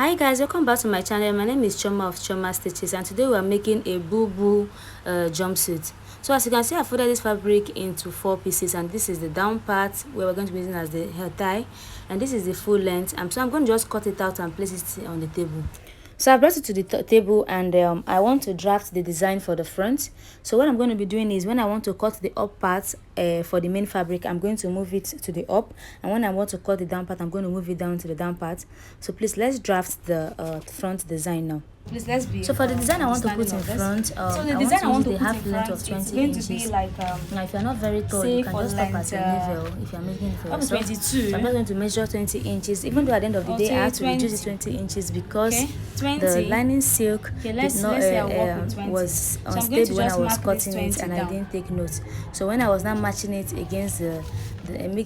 Hi guys, welcome back to my channel. My name is Choma of Choma Stitches, and today we are making a Bubu jumpsuit. So as you can see, I folded this fabric into 4 pieces, and this is the down part where we're going to be using as the hair tie, and this is the full length. So I'm going to just cut it out and place it on the table. So I brought it to the table, and I want to draft the design for the front. So what I'm going to be doing is, when I want to cut the up part for the main fabric, I'm going to move it to the up, and when I want to cut the down part, I'm going to move it down to the down part. So please, let's draft the front design now. Please, let's be. So for the design I want to put in front, so the design I want to put half in length front of 20 is going inches. to be like Now if you're not very tall, you can just stop at your level if you're making it for yourself. 22. So I'm not going to measure 20 inches, even though at the end of the day I have to reduce it 20 inches because the lining silk did not was unstable when I was cutting it, and I didn't take notes. So when I was now matching it against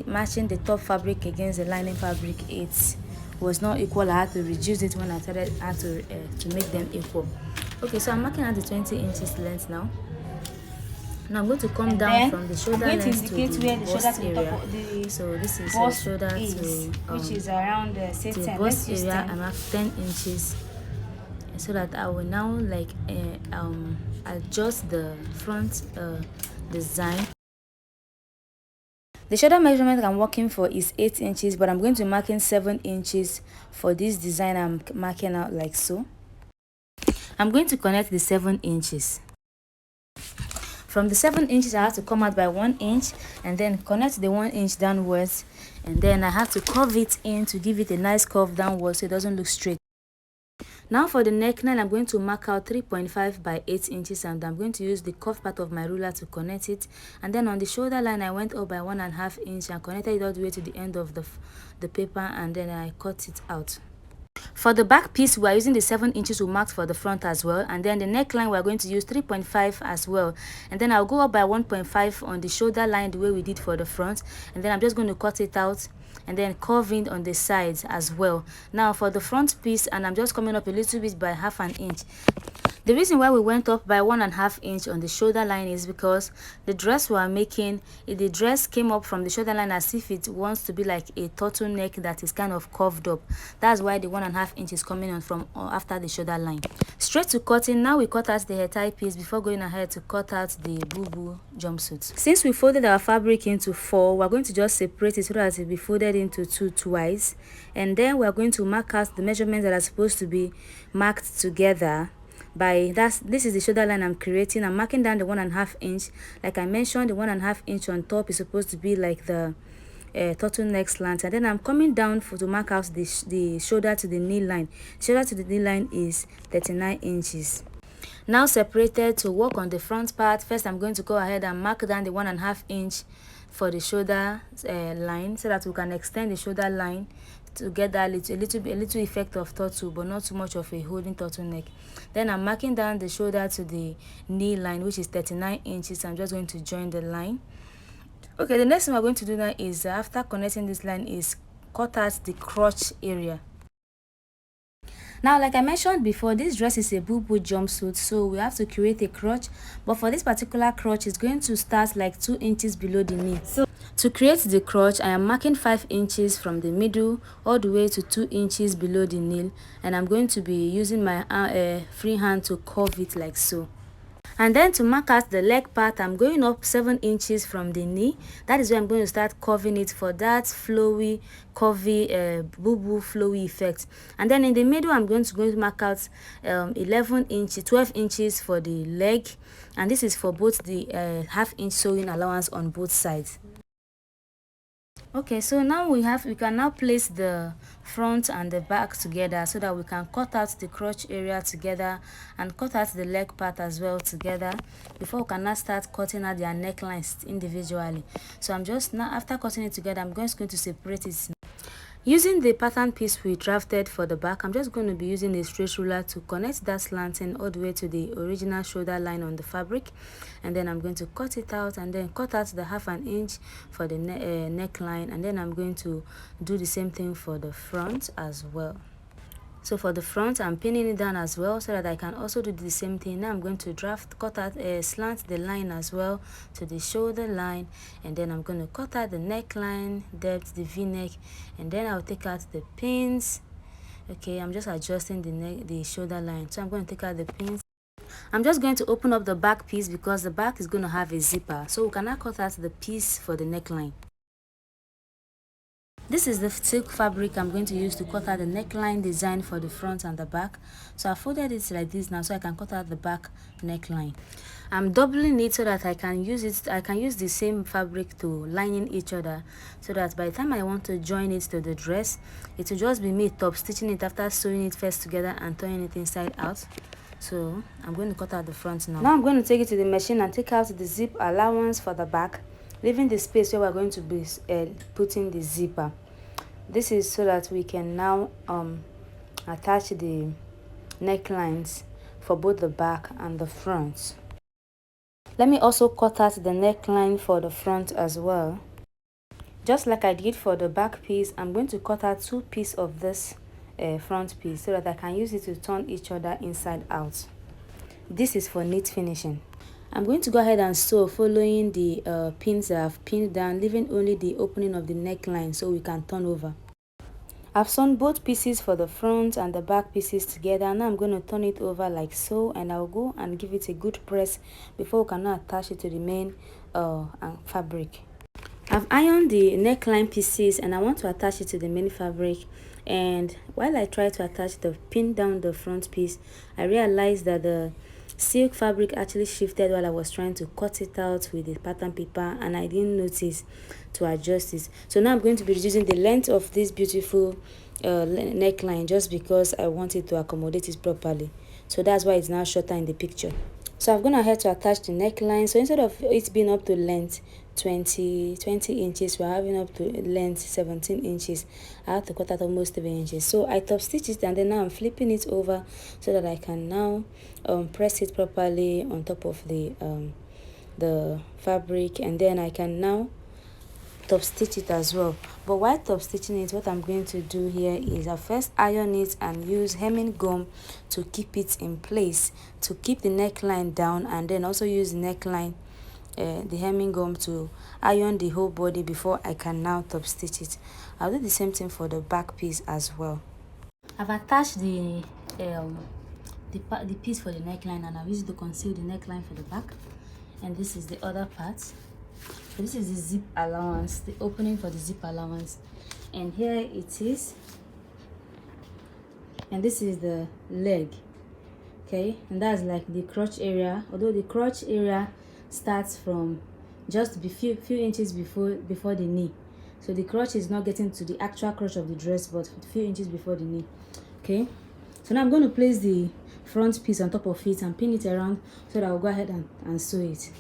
matching the top fabric against the lining fabric, it was not equal. I had to reduce it when I started to make them equal. Okay, so I'm marking out the 20 inches length now. Now I'm going to come down from the shoulder length to the bust area. So this is the shoulder to which is around the bust area. I'm at 10 inches, so that I will now adjust the front design. The shoulder measurement I'm working for is 8 inches, but I'm going to mark in 7 inches for this design. I'm marking out like so. I'm going to connect the 7 inches. From the 7 inches, I have to come out by 1 inch and then connect the 1 inch downwards, and then I have to curve it in to give it a nice curve downwards so it doesn't look straight. Now for the neckline, I'm going to mark out 3.5 by 8 inches, and I'm going to use the curved part of my ruler to connect it. And then on the shoulder line, I went up by 1.5 inch and connected it all the way to the end of the paper, and then I cut it out. For the back piece, we are using the 7 inches we marked for the front as well, and then the neckline we are going to use 3.5 as well, and then I'll go up by 1.5 on the shoulder line the way we did for the front, and then I'm just going to cut it out and then curving on the sides as well. Now for the front piece, and I'm just coming up a little bit by 1/2 inch. The reason why we went up by 1.5 inch on the shoulder line is because the dress we are making, the dress came up from the shoulder line as if it wants to be like a turtleneck that is kind of curved up. That's why the 1.5 inch is coming on from after the shoulder line. Straight to cutting. Now we cut out the hair tie piece before going ahead to cut out the Bubu jumpsuit. Since we folded our fabric into 4, we're going to just separate it so that it will be folded into 2 twice, and then we're going to mark out the measurements that are supposed to be marked together. This is the shoulder line I'm creating. I'm marking down the 1.5 inch. Like I mentioned, the 1.5 inch on top is supposed to be like the turtleneck slant, and then I'm coming down to mark out the shoulder to the knee line. Shoulder to the knee line is 39 inches. Now separated to work on the front part. First, I'm going to go ahead and mark down the 1.5 inch for the shoulder line, so that we can extend the shoulder line to get that a little effect of turtle, but not too much of a holding turtleneck. Then I'm marking down the shoulder to the knee line, which is 39 inches. I'm just going to join the line. Okay, the next thing we're going to do now is, after connecting this line, is cut out the crotch area. Now, like I mentioned before, this dress is a Bubu jumpsuit, so we have to create a crotch, but for this particular crotch, it's going to start like 2 inches below the knee. So to create the crotch, I am marking 5 inches from the middle all the way to 2 inches below the nail, and I'm going to be using my free hand to curve it like so. And then to mark out the leg part, I'm going up 7 inches from the knee. That is where I'm going to start curving it for that flowy, curvy, Bubu flowy effect. And then in the middle, I'm going to mark out 12 inches for the leg, and this is for both the 1/2 inch sewing allowance on both sides. Okay, so now we can now place the front and the back together so that we can cut out the crotch area together and cut out the leg part as well together before we can now start cutting out their necklines individually. So I'm just now, after cutting it together, I'm just going to separate it. Using the pattern piece we drafted for the back, I'm just going to be using a straight ruler to connect that slanting all the way to the original shoulder line on the fabric, and then I'm going to cut it out and then cut out the 1/2 inch for the neckline, and then I'm going to do the same thing for the front as well. So for the front, I'm pinning it down as well so that I can also do the same thing. Now I'm going to cut out, slant the line as well to the shoulder line, and then I'm going to cut out the neckline depth, the v-neck, and then I'll take out the pins Okay, I'm just adjusting the shoulder line. So I'm going to take out the pins. I'm just going to open up the back piece because the back is going to have a zipper, so we cannot cut out the piece for the neckline. This is the silk fabric I'm going to use to cut out the neckline design for the front and the back. So I folded it like this now so I can cut out the back neckline. I'm doubling it so that I can use the same fabric to line in each other, so that by the time I want to join it to the dress, it will just be me top stitching it after sewing it first together and turning it inside out. So I'm going to cut out the front now. Now I'm going to take it to the machine and take out the zip allowance for the back, leaving the space where we're going to be putting the zipper. This is so that we can now attach the necklines for both the back and the front. Let me also cut out the neckline for the front as well. Just like I did for the back piece, I'm going to cut out 2 pieces of this front piece so that I can use it to turn each other inside out. This is for neat finishing. I'm going to go ahead and sew following the pins that I've pinned down, leaving only the opening of the neckline so we can turn over. I've sewn both pieces for the front and the back pieces together. Now I'm going to turn it over like so, and I'll go and give it a good press before we can now attach it to the main fabric. I've ironed the neckline pieces and I want to attach it to the main fabric, and while I try to attach the pin down the front piece, I realized that the silk fabric actually shifted while I was trying to cut it out with the pattern paper, and I didn't notice to adjust it. So now I'm going to be reducing the length of this beautiful neckline just because I want it to accommodate it properly. So that's why it's now shorter in the picture. So I've gone ahead to attach the neckline. So instead of it being up to length 20 inches, we're having up to length 17 inches. I have to cut out almost 7 inches. So I top stitch it, and then now I'm flipping it over so that I can now press it properly on top of the fabric, and then I can now top stitch it as well. But while top stitching it, what I'm going to do here is I first iron it and use hemming gum to keep it in place, to keep the neckline down, and then also use the neckline the hemming gum to iron the whole body before I can now top stitch it. I'll do the same thing for the back piece as well. I've attached the piece for the neckline, and I've used it to conceal the neckline for the back, and this is the other part. So this is the zip allowance, the opening for the zip allowance, and here it is, and this is the leg. Okay, and that's like the crotch area, although the crotch area starts from just a few inches before the knee. So the crotch is not getting to the actual crotch of the dress, but a few inches before the knee. Okay, so now I'm going to place the front piece on top of it and pin it around so that I'll go ahead and sew it.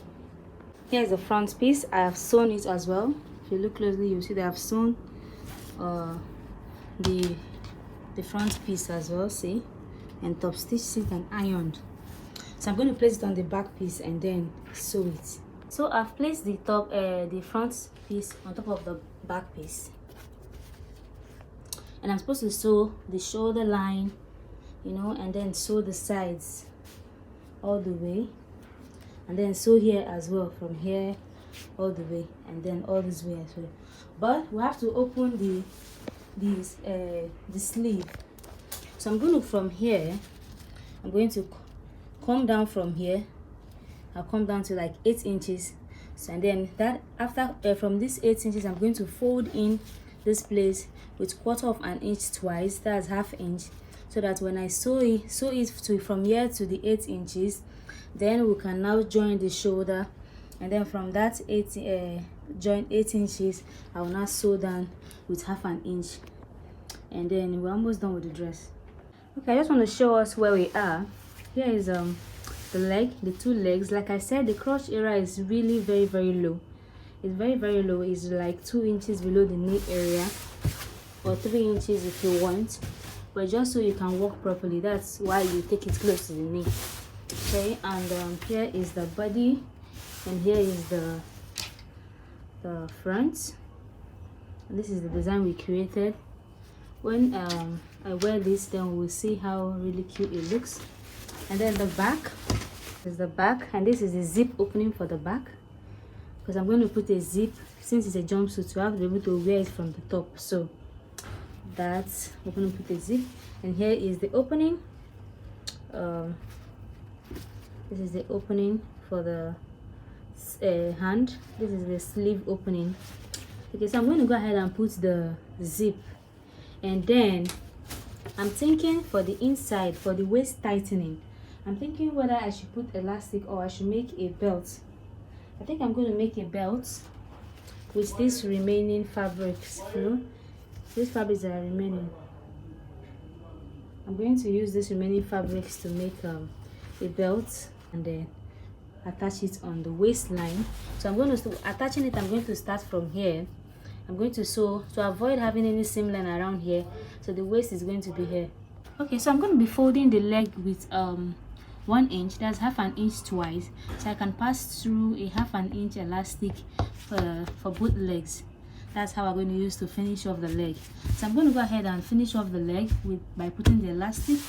Here's the front piece. I have sewn it as well. If you look closely, you'll see that I've sewn the front piece as well, see, and top stitched it and ironed. So I'm going to place it on the back piece and then sew it. So I've placed the front piece on top of the back piece, and I'm supposed to sew the shoulder line, you know, and then sew the sides all the way, and then sew here as well, from here all the way, and then all this way as well. But we have to open the sleeve. So I'm going to, from here, I'm going to come down from here. I'll come down to like 8 inches. So, and then that after from this 8 inches, I'm going to fold in this place with 1/4 of an inch twice. That's 1/2 inch, so that when I sew it to from here to the 8 inches, then we can now join the shoulder, and then from that join 8 inches, I will now sew down with 1/2 inch, and then we're almost done with the dress. Okay, I just want to show us where we are. Here is the leg, the 2 legs. Like I said, the crotch area is really very low. It's very low. It's like 2 inches below the knee area, or 3 inches if you want, but just so you can walk properly, that's why you take it close to the knee. Okay, and here is the body, and here is the front, and this is the design we created. When I wear this, then we'll see how really cute it looks. And then the back is the back, and this is the zip opening for the back, because I'm going to put a zip, since it's a jumpsuit, to have to be able to wear it from the top. So that. We're going to put a zip, and here is the opening. This is the opening for the hand. This is the sleeve opening. Okay, so I'm going to go ahead and put the zip, and then I'm thinking for the inside, for the waist tightening, I'm thinking whether I should put elastic or I should make a belt. I think I'm going to make a belt with these remaining fabrics. You know, these fabrics that are remaining, I'm going to use these remaining fabrics to make a belt, and then attach it on the waistline. So I'm going to attaching it. I'm going to start from here. I'm going to sew to avoid having any seam line around here, so the waist is going to be here. Okay, so I'm going to be folding the leg with 1 inch. That's half an inch twice, so I can pass through a half an inch elastic for both legs. That's how I'm going to use to finish off the leg. So I'm going to go ahead and finish off the leg by putting the elastic,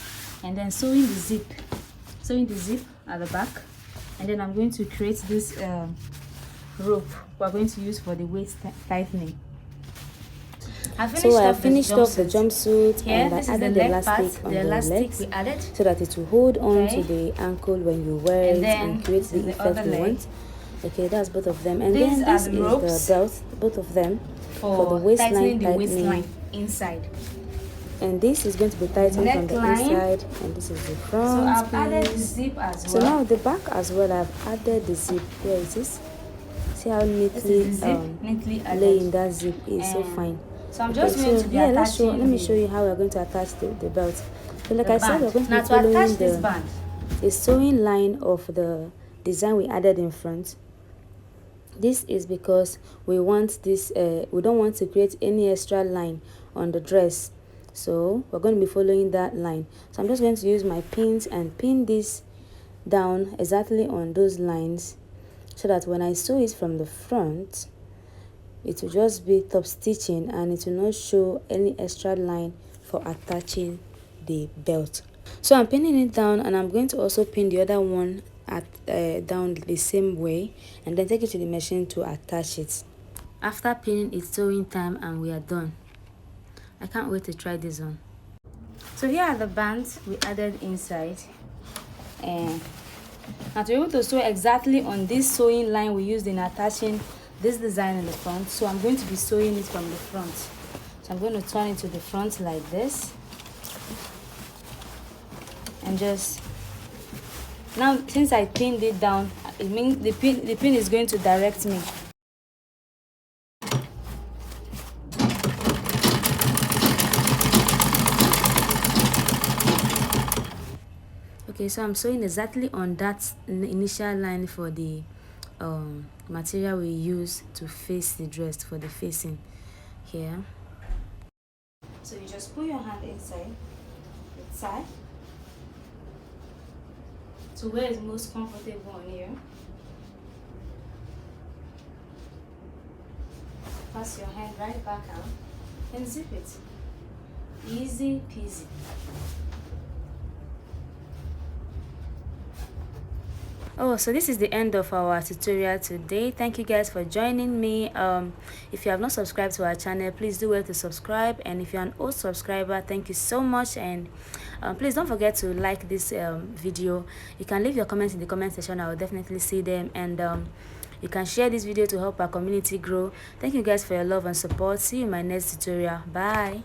and then sewing the zip at the back, and then I'm going to create this rope we're going to use for the waist tightening. I finished off the jumpsuit, and I added the elastic on the legs so that it will hold on to the ankle when you wear it and create the effect you want. Okay, that's both of them, and then this is the belt, both of them, for the waistline tightening inside. And this is going to be tightened from the inside, and this is the front. So I've added the zip as well. So now the back as well, I've added the zip. Here it is. See how neatly laying that zip is, so fine. So I'm just going to be attaching. Let me show you how we're going to attach the belt. So like I said, we're going to be following the sewing line of the design we added in front. This is because we want this. We don't want to create any extra line on the dress, so we're going to be following that line. So I'm just going to use my pins and pin this down exactly on those lines, so that when I sew it from the front, it will just be top stitching and it will not show any extra line for attaching the belt. So I'm pinning it down, and I'm going to also pin the other one down the same way, and then take it to the machine to attach it. After pinning, it's sewing time and we are done. I can't wait to try this on. So here are the bands we added inside, and now to be able to sew exactly on this sewing line we used in attaching this design in the front, so I'm going to be sewing it from the front. So I'm going to turn it to the front like this, and just now, since I pinned it down, it means the pin is going to direct me. Okay, so I'm sewing exactly on that initial line for the material we use to face the dress, for the facing here. So you just put your hand inside to where is most comfortable on you. Pass your hand right back out and zip it. Easy peasy. Oh, so this is the end of our tutorial today. Thank you guys for joining me. If you have not subscribed to our channel, please do well to subscribe, and if you're an old subscriber, thank you so much. And please don't forget to like this video. You can leave your comments in the comment section. I will definitely see them, and you can share this video to help our community grow. Thank you guys for your love and support. See you in my next tutorial. Bye.